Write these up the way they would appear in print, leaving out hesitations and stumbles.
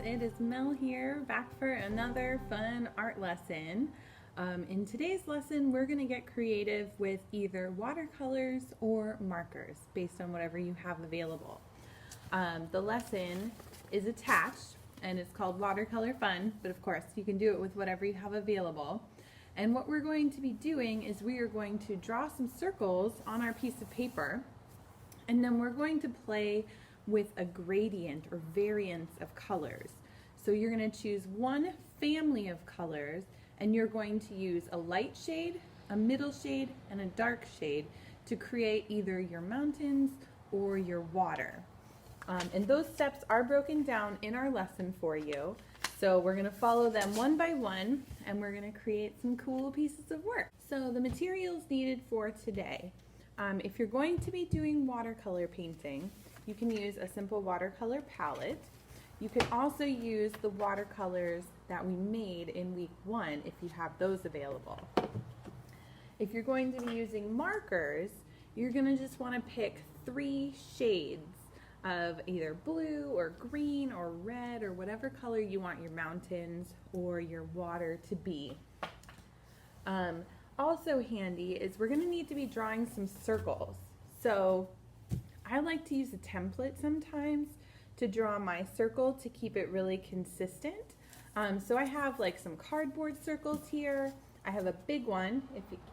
it is Mel here, back for another fun art lesson. In today's lesson, we're going to get creative with either watercolors or markers based on whatever you have available. The lesson is attached and it's called Watercolor Fun, but of course you can do it with whatever you have available. And what we're going to be doing is we are going to draw some circles on our piece of paper, and then we're going to play with a gradient or variance of colors. So you're going to choose one family of colors and you're going to use a light shade, a middle shade, and a dark shade to create either your mountains or your water. And those steps are broken down in our lesson for you. So we're going to follow them one by one and we're going to create some cool pieces of work. So the materials needed for today. If you're going to be doing watercolor painting, you can use a simple watercolor palette. You can also use the watercolors that we made in week 1 if you have those available. If you're going to be using markers, you're going to just want to pick 3 shades of either blue or green or red or whatever color you want your mountains or your water to be. Also handy is we're going to need to be drawing some circles. So I like to use a template sometimes to draw my circle to keep it really consistent. So I have like some cardboard circles here. I have a big one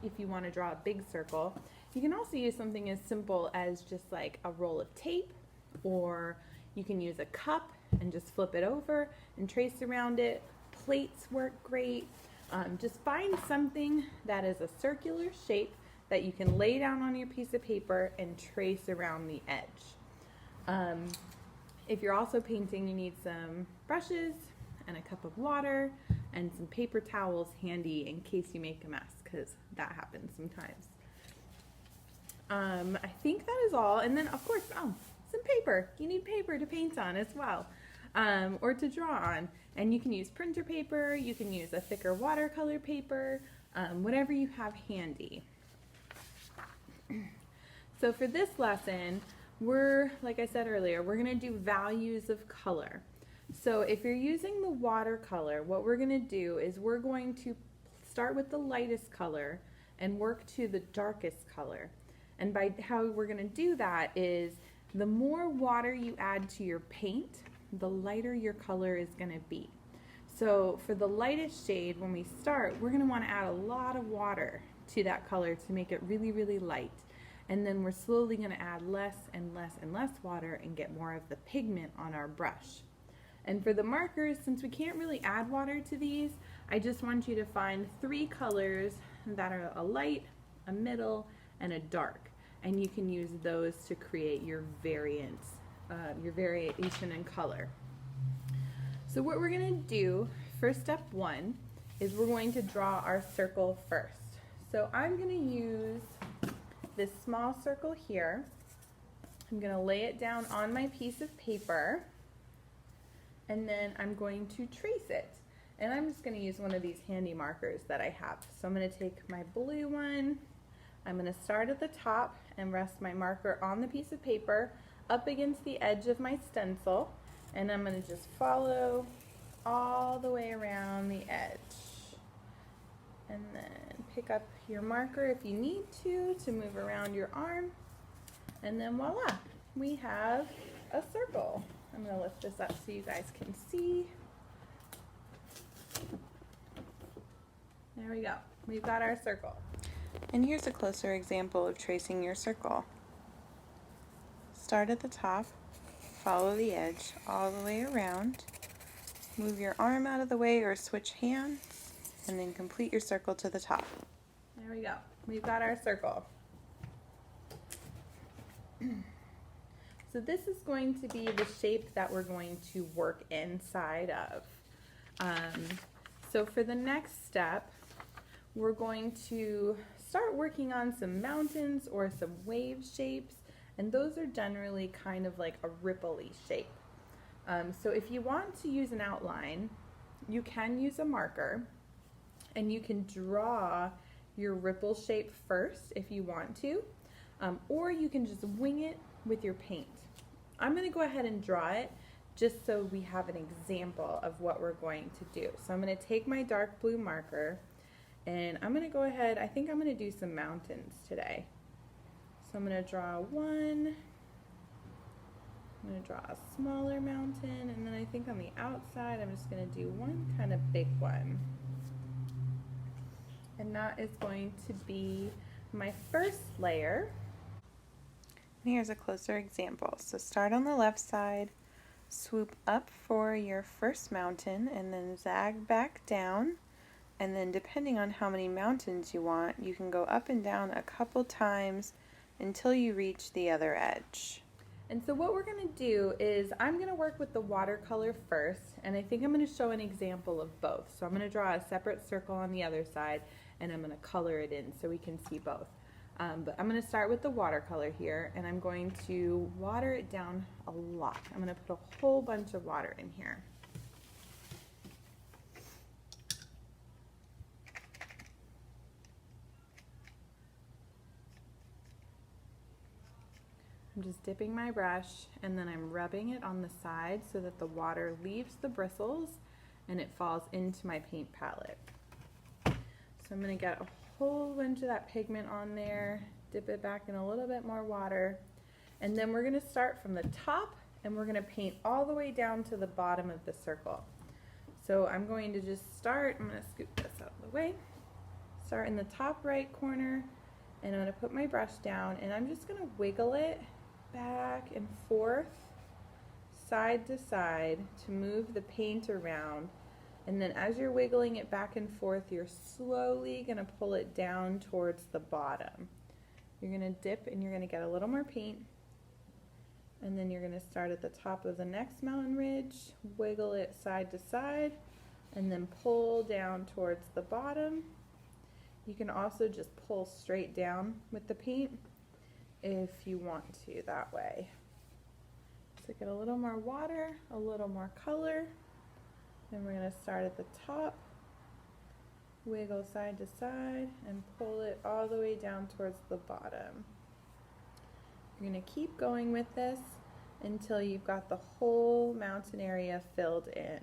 if you want to draw a big circle. You can also use something as simple as just like a roll of tape, or you can use a cup and just flip it over and trace around it. Plates work great. Just find something that is a circular shape that you can lay down on your piece of paper and trace around the edge. If you're also painting, you need some brushes and a cup of water and some paper towels handy in case you make a mess, because that happens sometimes. I think that is all. And then of course, some paper. You need paper to paint on as well, or to draw on. And you can use printer paper, you can use a thicker watercolor paper, whatever you have handy. So for this lesson, like I said earlier, we're going to do values of color. So if you're using the watercolor, what we're going to do is we're going to start with the lightest color and work to the darkest color. And by how we're going to do that is the more water you add to your paint, the lighter your color is going to be. So for the lightest shade, when we start, we're going to want to add a lot of water to that color to make it really, really light. And then we're slowly going to add less and less and less water and get more of the pigment on our brush. And for the markers, since we can't really add water to these, I just want you to find 3 colors that are a light, a middle, and a dark. And you can use those to create your variance, your variation in color. So what we're going to do for step 1 is we're going to draw our circle first. So I'm going to use this small circle here. I'm going to lay it down on my piece of paper, and then I'm going to trace it. And I'm just going to use one of these handy markers that I have. So I'm going to take my blue one, I'm going to start at the top and rest my marker on the piece of paper up against the edge of my stencil, and I'm going to just follow all the way around the edge. And then pick up your marker if you need to move around your arm. And then voila, we have a circle. I'm going to lift this up so you guys can see. There we go. We've got our circle. And here's a closer example of tracing your circle. Start at the top, follow the edge all the way around, move your arm out of the way or switch hands, and then complete your circle to the top. There we go. We've got our circle. So this is going to be the shape that we're going to work inside of. So for the next step, we're going to start working on some mountains or some wave shapes, and those are generally kind of like a ripple-y shape. So if you want to use an outline, you can use a marker, and you can draw your ripple shape first if you want to, or you can just wing it with your paint. I'm going to go ahead and draw it just so we have an example of what we're going to do. So I'm going to take my dark blue marker and I'm going to go ahead, I think I'm going to do some mountains today. So I'm going to draw one, I'm going to draw a smaller mountain, and then I think on the outside I'm just going to do one kind of big one. And that is going to be my first layer. And here's a closer example. So start on the left side, swoop up for your first mountain, and then zag back down. And then depending on how many mountains you want, you can go up and down a couple times until you reach the other edge. And so what we're going to do is I'm going to work with the watercolor first, and I think I'm going to show an example of both. So I'm going to draw a separate circle on the other side, and I'm going to color it in so we can see both. But I'm going to start with the watercolor here, and I'm going to water it down a lot. I'm going to put a whole bunch of water in here. I'm just dipping my brush and then I'm rubbing it on the side so that the water leaves the bristles and it falls into my paint palette. So I'm going to get a whole bunch of that pigment on there, dip it back in a little bit more water, and then we're going to start from the top and we're going to paint all the way down to the bottom of the circle. So I'm going to just start, I'm going to scoop this out of the way, start in the top right corner, and I'm going to put my brush down and I'm just going to wiggle it back and forth, side to side, to move the paint around. And then as you're wiggling it back and forth, you're slowly going to pull it down towards the bottom. You're going to dip and you're going to get a little more paint. And then you're going to start at the top of the next mountain ridge, wiggle it side to side, and then pull down towards the bottom. You can also just pull straight down with the paint if you want to that way. So get a little more water, a little more color. Then we're going to start at the top, wiggle side to side, and pull it all the way down towards the bottom. You're going to keep going with this until you've got the whole mountain area filled in.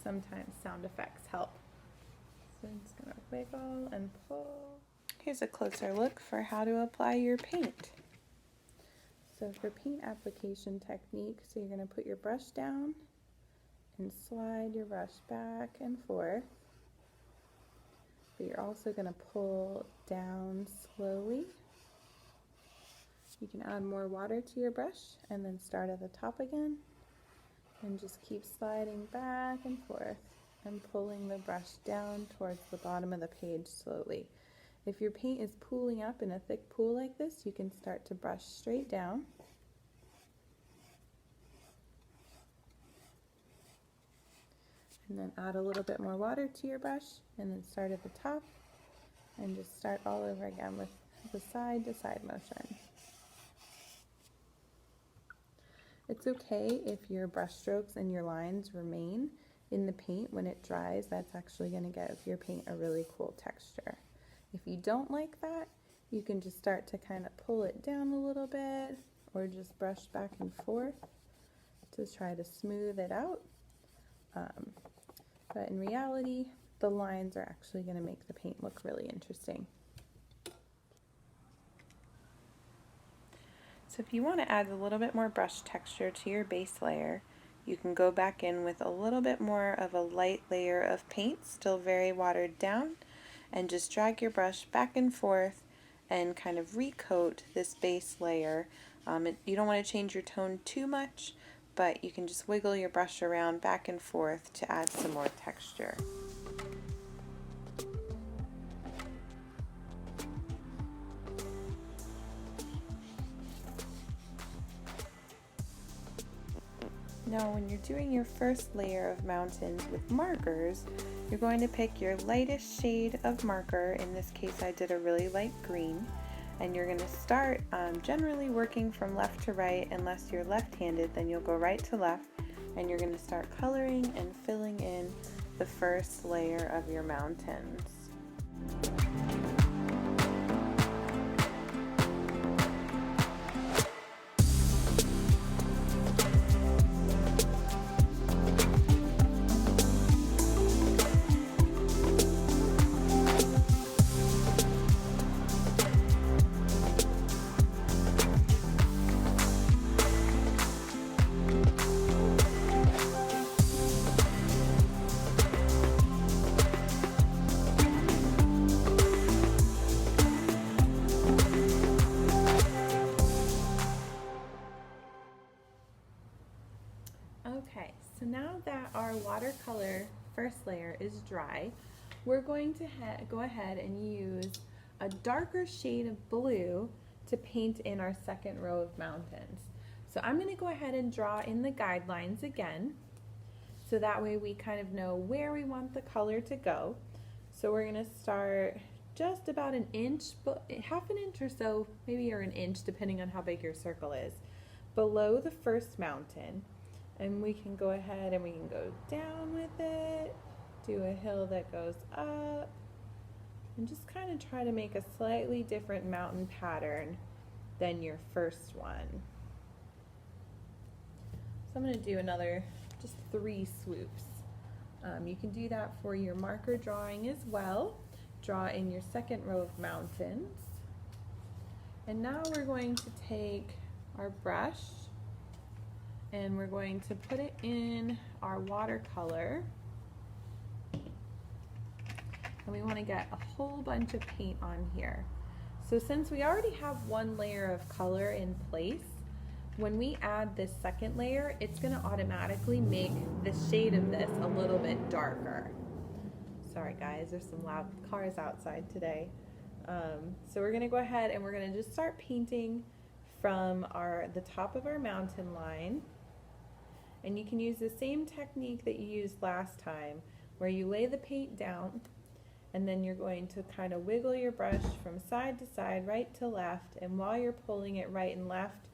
Sometimes sound effects help. So I'm just going to wiggle and pull. Here's a closer look for how to apply your paint. So for paint application technique, so you're going to put your brush down and slide your brush back and forth. But you're also going to pull down slowly. You can add more water to your brush and then start at the top again. And just keep sliding back and forth and pulling the brush down towards the bottom of the page slowly. If your paint is pooling up in a thick pool like this, you can start to brush straight down. And then add a little bit more water to your brush and then start at the top and just start all over again with the side to side motion. It's okay if your brush strokes and your lines remain in the paint when it dries. That's actually going to give your paint a really cool texture. If you don't like that, you can just start to kind of pull it down a little bit or just brush back and forth to try to smooth it out. But in reality, the lines are actually going to make the paint look really interesting. So if you want to add a little bit more brush texture to your base layer, you can go back in with a little bit more of a light layer of paint, still very watered down, and just drag your brush back and forth and kind of recoat this base layer. You don't want to change your tone too much, but you can just wiggle your brush around back and forth to add some more texture. Now when you're doing your first layer of mountains with markers, you're going to pick your lightest shade of marker. In this case I did a really light green, and you're going to start generally working from left to right. Unless you're left-handed, then you'll go right to left, and you're going to start coloring and filling in the first layer of your mountains. Okay, so now that our watercolor first layer is dry, we're going to go ahead and use a darker shade of blue to paint in our second row of mountains. So I'm going to go ahead and draw in the guidelines again, so that way we kind of know where we want the color to go. So we're going to start just about an inch, half an inch or so, maybe, or an inch, depending on how big your circle is, below the first mountain. And we can go ahead and we can go down with it, do a hill that goes up, and just kind of try to make a slightly different mountain pattern than your first one. So I'm going to do another, just 3 swoops. You can do that for your marker drawing as well. Draw in your second row of mountains. And now we're going to take our brush and we're going to put it in our watercolor. And we want to get a whole bunch of paint on here. So since we already have one layer of color in place, when we add this second layer, it's going to automatically make the shade of this a little bit darker. Sorry guys, there's some loud cars outside today. So we're going to go ahead and we're going to just start painting from the top of our mountain line. And you can use the same technique that you used last time, where you lay the paint down and then you're going to kind of wiggle your brush from side to side, right to left, and while you're pulling it right and left,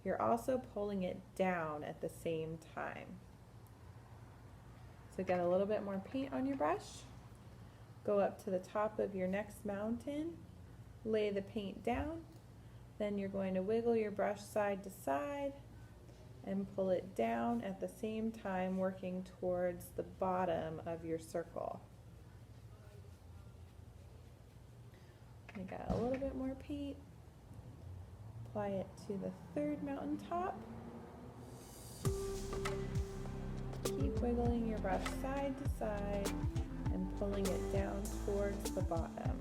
you're also pulling it down at the same time. So get a little bit more paint on your brush, go up to the top of your next mountain, lay the paint down, then you're going to wiggle your brush side to side and pull it down at the same time, working towards the bottom of your circle. I got a little bit more paint. Apply it to the third mountain top. Keep wiggling your brush side to side and pulling it down towards the bottom.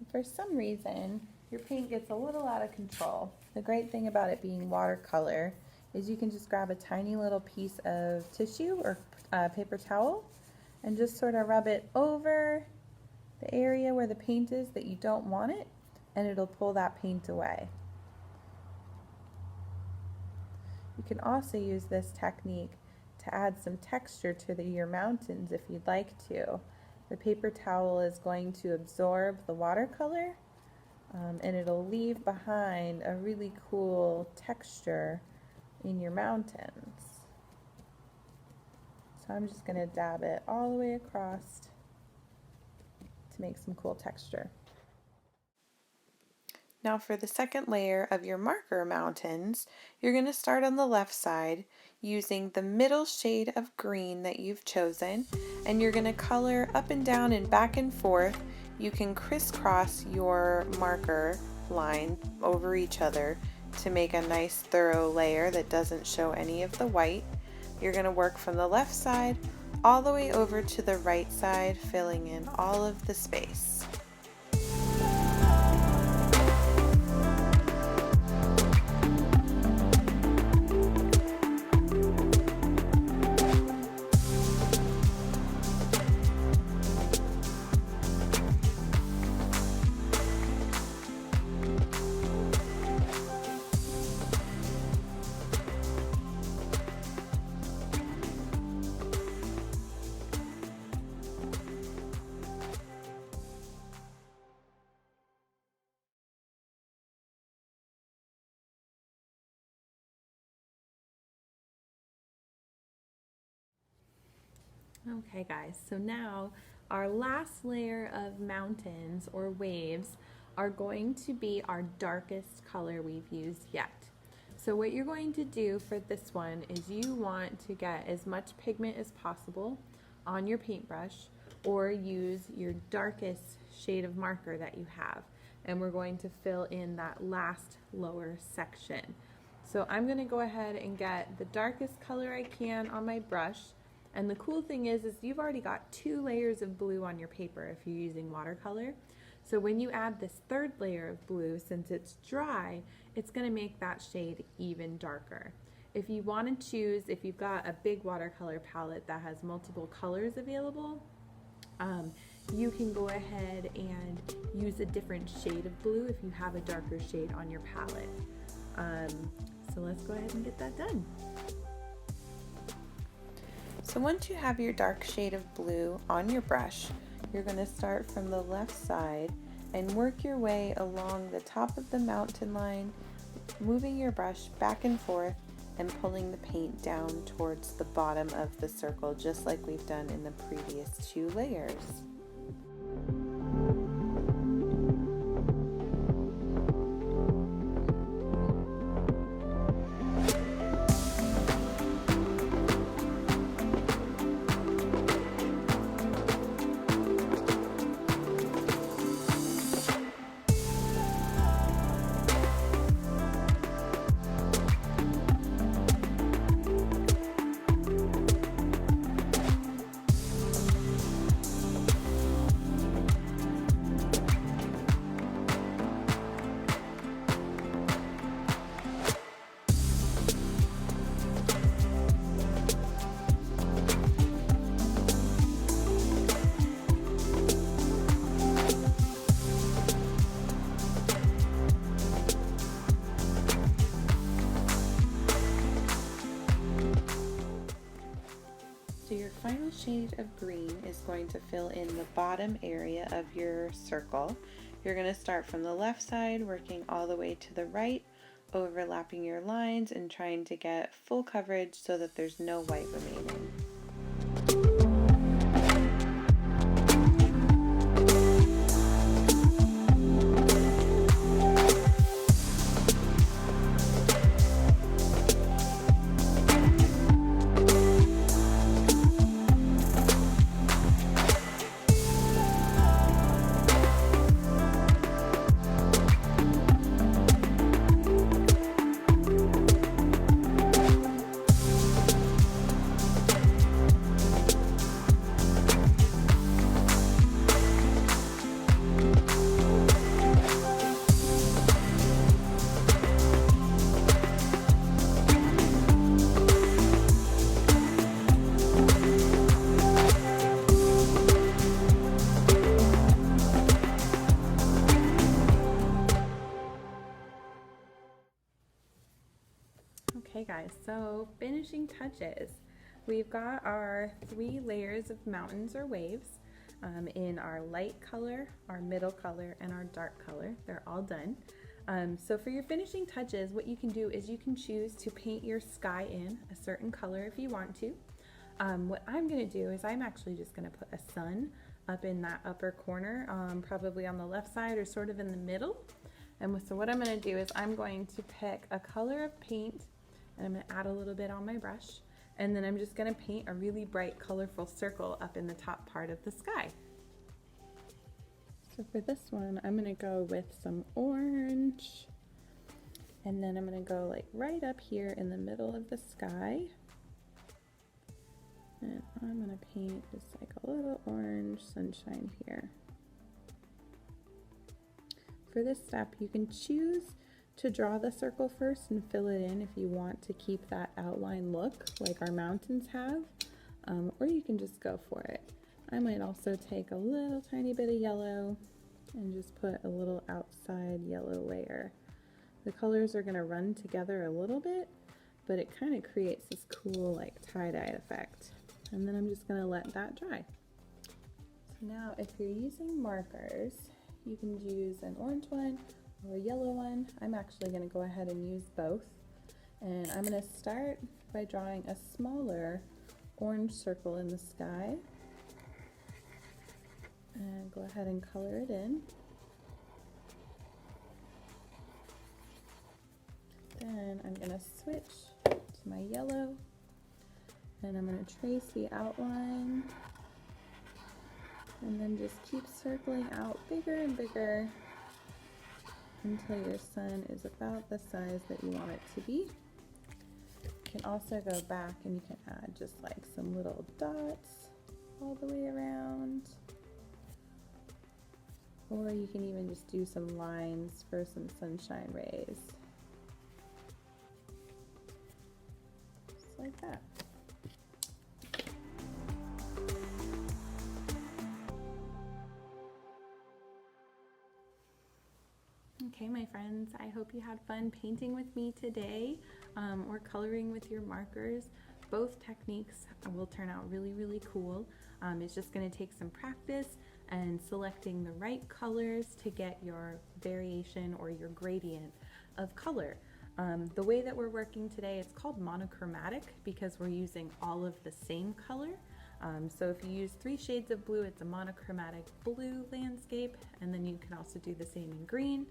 For some reason, your paint gets a little out of control. The great thing about it being watercolor is you can just grab a tiny little piece of tissue or paper towel and just sort of rub it over the area where the paint is that you don't want it, and it'll pull that paint away. You can also use this technique to add some texture to your mountains if you'd like to. The paper towel is going to absorb the watercolor and it'll leave behind a really cool texture in your mountains. So I'm just going to dab it all the way across to make some cool texture. Now for the second layer of your marker mountains, you're going to start on the left side using the middle shade of green that you've chosen, and you're going to color up and down and back and forth. You can crisscross your marker line over each other to make a nice thorough layer that doesn't show any of the white. You're going to work from the left side all the way over to the right side, filling in all of the space. Okay guys, so now our last layer of mountains or waves are going to be our darkest color we've used yet. So what you're going to do for this one is you want to get as much pigment as possible on your paintbrush, or use your darkest shade of marker that you have. And we're going to fill in that last lower section. So I'm going to go ahead and get the darkest color I can on my brush. And the cool thing is you've already got 2 layers of blue on your paper if you're using watercolor. So when you add this 3rd layer of blue, since it's dry, it's going to make that shade even darker. If you want to choose, if you've got a big watercolor palette that has multiple colors available, you can go ahead and use a different shade of blue if you have a darker shade on your palette. So let's go ahead and get that done. So once you have your dark shade of blue on your brush, you're going to start from the left side and work your way along the top of the mountain line, moving your brush back and forth and pulling the paint down towards the bottom of the circle, just like we've done in the previous 2 layers. So your final shade of green is going to fill in the bottom area of your circle. You're going to start from the left side, working all the way to the right, overlapping your lines and trying to get full coverage so that there's no white remaining. Okay guys, so finishing touches. We've got our 3 layers of mountains or waves in our light color, our middle color, and our dark color. They're all done. So for your finishing touches, what you can do is you can choose to paint your sky in a certain color if you want to. What I'm going to do is I'm actually just going to put a sun up in that upper corner, probably on the left side or sort of in the middle. And so what I'm going to do is I'm going to pick a color of paint, and I'm going to add a little bit on my brush, and then I'm just going to paint a really bright colorful circle up in the top part of the sky. So for this one I'm going to go with some orange, and then I'm going to go like right up here in the middle of the sky, and I'm going to paint just like a little orange sunshine here. For this step you can choose to draw the circle first and fill it in if you want to keep that outline look like our mountains have, or you can just go for it. I might also take a little tiny bit of yellow and just put a little outside yellow layer. The colors are going to run together a little bit, but it kind of creates this cool like tie-dye effect. And then I'm just going to let that dry. So now if you're using markers, you can use an orange one or a yellow one. I'm actually going to go ahead and use both. And I'm going to start by drawing a smaller orange circle in the sky. And go ahead and color it in. Then I'm going to switch to my yellow, and I'm going to trace the outline, and then just keep circling out bigger and bigger until your sun is about the size that you want it to be. You can also go back and you can add just like some little dots all the way around, or you can even just do some lines for some sunshine rays. Like that. Okay, my friends, I hope you had fun painting with me today, or coloring with your markers. Both techniques will turn out really, really cool. It's just going to take some practice and selecting the right colors to get your variation or your gradient of color. The way that we're working today, it's called monochromatic because we're using all of the same color. So if you use 3 shades of blue, it's a monochromatic blue landscape, and then you can also do the same in green,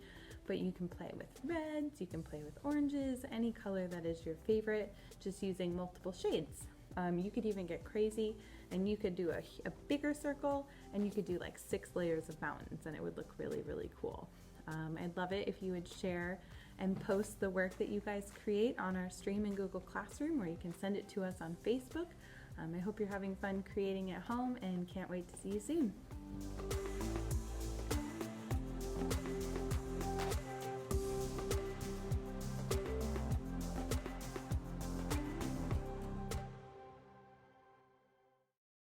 but you can play with reds, you can play with oranges, any color that is your favorite, just using multiple shades. You could even get crazy and you could do a bigger circle, and you could do like 6 layers of mountains, and it would look really, really cool. I'd love it if you would share and post the work that you guys create on our stream in Google Classroom, or you can send it to us on Facebook. I hope you're having fun creating at home and can't wait to see you soon.